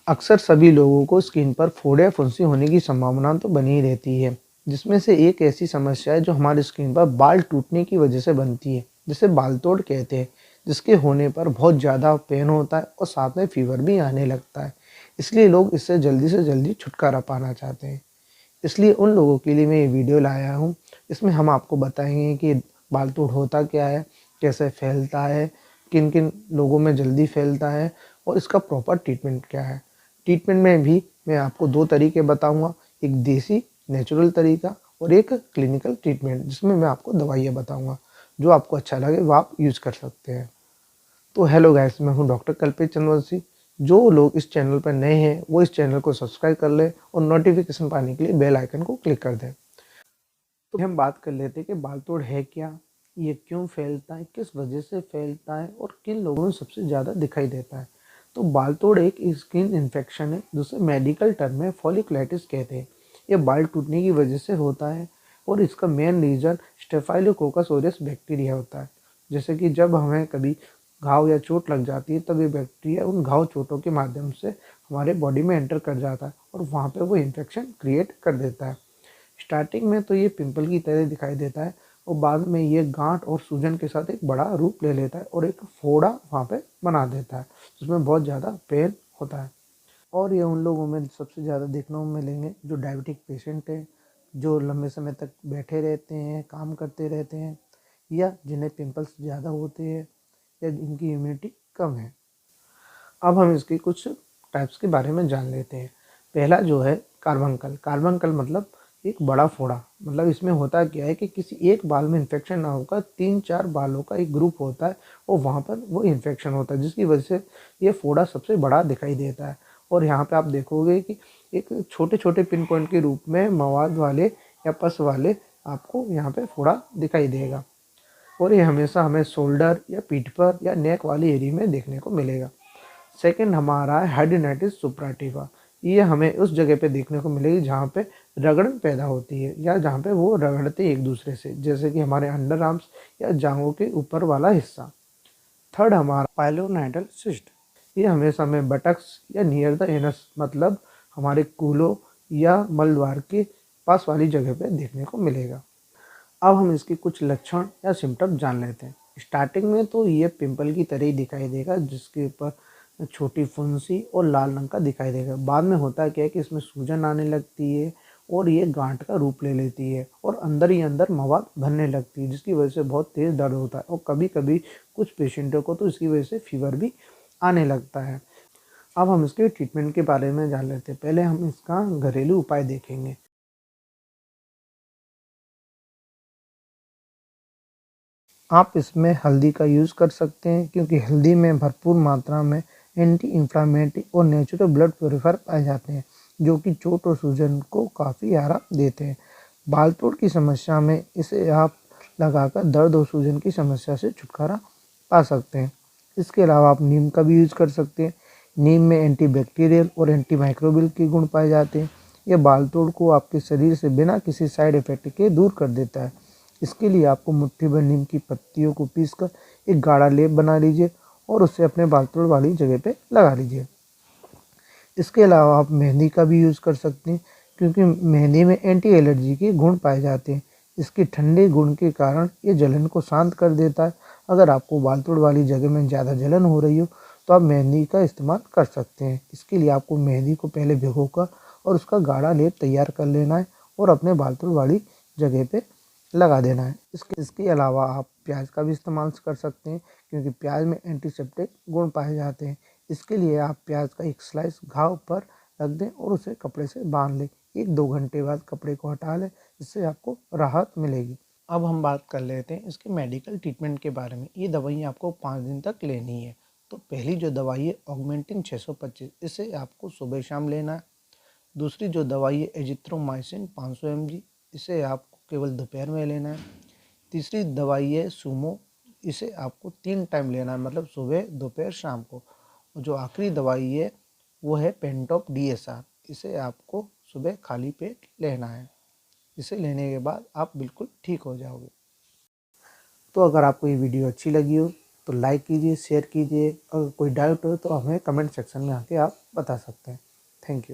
अक्सर सभी लोगों को स्किन पर फोड़े या फुंसी होने की संभावना तो बनी ही रहती है, जिसमें से एक ऐसी समस्या है जो हमारी स्किन पर बाल टूटने की वजह से बनती है, जिसे बाल तोड़ कहते हैं, जिसके होने पर बहुत ज़्यादा पेन होता है और साथ में फीवर भी आने लगता है। इसलिए लोग इससे जल्दी से जल्दी छुटकारा पाना चाहते हैं। इसलिए उन लोगों के लिए मैं ये वीडियो लाया हूँ। इसमें हम आपको बताएंगे कि बाल तोड़ होता क्या है, कैसे फैलता है, किन किन लोगों में जल्दी फैलता है और इसका प्रॉपर ट्रीटमेंट क्या है। ट्रीटमेंट में भी मैं आपको दो तरीके बताऊंगा, एक देसी नेचुरल तरीका और एक क्लिनिकल ट्रीटमेंट, जिसमें मैं आपको दवाइयाँ बताऊंगा। जो आपको अच्छा लगे वो आप यूज़ कर सकते हैं। तो हेलो गाइस, मैं हूं डॉक्टर कल्पेश चंद्रवंशी। जो लोग इस चैनल पर नए हैं वो इस चैनल को सब्सक्राइब कर लें और नोटिफिकेशन पाने के लिए बेल आइकन को क्लिक कर दें। तो हम बात कर लेते हैं कि बाल तोड़ है क्या, ये क्यों फैलता है, किस वजह से फैलता है और किन लोगों में सबसे ज़्यादा दिखाई देता है। तो बाल तोड़ एक स्किन इन्फेक्शन है, जिसे मेडिकल टर्म में फॉलिकुलाइटिस कहते हैं। ये बाल टूटने की वजह से होता है और इसका main reason staphylococcus aureus bacteria होता है। जैसे कि जब हमें कभी घाव या चोट लग जाती है, तब ये बैक्टीरिया उन घाव चोटों के माध्यम से हमारे बॉडी में एंटर कर जाता है और वहाँ पे वो इन्फेक्शन क्रिएट कर देता है। स्टार्टिंग में तो ये पिंपल की तरह दिखाई देता है और बाद में ये गांठ और सूजन के साथ एक बड़ा रूप ले लेता है और एक फोड़ा वहाँ पे बना देता है, जिसमें बहुत ज़्यादा पेन होता है। और ये उन लोगों में सबसे ज़्यादा देखने को मिलेंगे जो डायबिटिक पेशेंट हैं, जो लंबे समय तक बैठे रहते हैं, काम करते रहते हैं, या जिन्हें पिंपल्स ज़्यादा होते हैं या जिनकी इम्यूनिटी कम है। अब हम इसके कुछ टाइप्स के बारे में जान लेते हैं। पहला जो है कार्बंकल। कार्बंकल मतलब एक बड़ा फोड़ा। मतलब इसमें होता क्या है कि किसी एक बाल में इन्फेक्शन ना होकर 3-4 बालों का एक ग्रुप होता है और वहाँ पर वो इन्फेक्शन होता है, जिसकी वजह से ये फोड़ा सबसे बड़ा दिखाई देता है। और यहाँ पे आप देखोगे कि एक छोटे छोटे पिन पॉइंट के रूप में मवाद वाले या पस वाले आपको यहाँ पे फोड़ा दिखाई देगा और ये हमेशा हमें शोल्डर या पीठ पर या नेक वाली एरिया में देखने को मिलेगा। सेकंड हमारा है हाइड्रोनाइटिस सुप्राटिवा। ये हमें उस जगह पे देखने को मिलेगी जहाँ पे रगड़न पैदा होती है या जहाँ पे वो रगड़ते एक दूसरे से, जैसे कि हमारे अंडर आर्म्स या जांघों के ऊपर वाला हिस्सा। थर्ड हमारा पाइलोनाइडल सिस्ट। ये हमेशा हमें बटक्स या नियर द एनस मतलब हमारे कूलों या मलद्वार के पास वाली जगह पे देखने को मिलेगा। अब हम इसके कुछ लक्षण या सिम्टम जान लेते हैं। स्टार्टिंग में तो ये पिंपल की तरह ही दिखाई देगा, जिसके ऊपर छोटी फुंसी और लाल रंग का दिखाई देगा। बाद में होता क्या है कि इसमें सूजन आने लगती है और ये गांठ का रूप ले लेती है और अंदर ही अंदर मवाद भरने लगती है, जिसकी वजह से बहुत तेज़ दर्द होता है और कभी कभी कुछ पेशेंटों को तो इसकी वजह से फीवर भी आने लगता है। अब हम इसके ट्रीटमेंट के बारे में जान लेते हैं। पहले हम इसका घरेलू उपाय देखेंगे। आप इसमें हल्दी का यूज़ कर सकते हैं, क्योंकि हल्दी में भरपूर मात्रा में एंटी इंफ्लामेटरी और नेचुरल ब्लड प्योरीफायर पाए जाते हैं, जो कि चोट और सूजन को काफ़ी आराम देते हैं। बाल तोड़ की समस्या में इसे आप लगाकर दर्द और सूजन की समस्या से छुटकारा पा सकते हैं। इसके अलावा आप नीम का भी यूज़ कर सकते हैं। नीम में एंटीबैक्टीरियल और एंटीमाइक्रोबियल के गुण पाए जाते हैं। यह बाल तोड़ को आपके शरीर से बिना किसी साइड इफेक्ट के दूर कर देता है। इसके लिए आपको मुट्ठी भर नीम की पत्तियों को पीसकर एक गाढ़ा लेप बना लीजिए और उसे अपने बाल तोड़ वाली जगह पे लगा लीजिए। इसके अलावा आप मेहंदी का भी यूज़ कर सकते हैं, क्योंकि मेहंदी में एंटी एलर्जी के गुण पाए जाते हैं। इसके ठंडे गुण के कारण ये जलन को शांत कर देता है। अगर आपको बाल तोड़ वाली जगह में ज़्यादा जलन हो रही हो तो आप मेहंदी का इस्तेमाल कर सकते हैं। इसके लिए आपको मेहंदी को पहले भिगोकर और उसका गाढ़ा लेप तैयार कर लेना है और अपने बाल तोड़ वाली जगह पे लगा देना है। इसके अलावा आप प्याज का भी इस्तेमाल कर सकते हैं, क्योंकि प्याज में एंटीसेप्टिक गुण पाए जाते हैं। इसके लिए आप प्याज का एक स्लाइस घाव पर रख दें और उसे कपड़े से बांध लें। 1-2 घंटे बाद कपड़े को हटा लें, इससे आपको राहत मिलेगी। अब हम बात कर लेते हैं इसके मेडिकल ट्रीटमेंट के बारे में। ये दवाई आपको 5 दिन तक लेनी है। तो पहली जो दवाई है ऑगमेंटिन 625, इसे आपको सुबह शाम लेना है। दूसरी जो दवाई है एजिथ्रोमाइसिन 500 mg, इसे आपको केवल दोपहर में लेना है। तीसरी दवाई है सूमो, इसे आपको 3 टाइम लेना है, मतलब सुबह दोपहर शाम को। और जो आखिरी दवाई है वो है पेंटॉप DSR, इसे आपको सुबह खाली पेट लेना है। इसे लेने के बाद आप बिल्कुल ठीक हो जाओगे। तो अगर आपको ये वीडियो अच्छी लगी हो तो लाइक कीजिए, शेयर कीजिए। अगर कोई डाउट हो तो हमें कमेंट सेक्शन में आके आप बता सकते हैं। Thank you.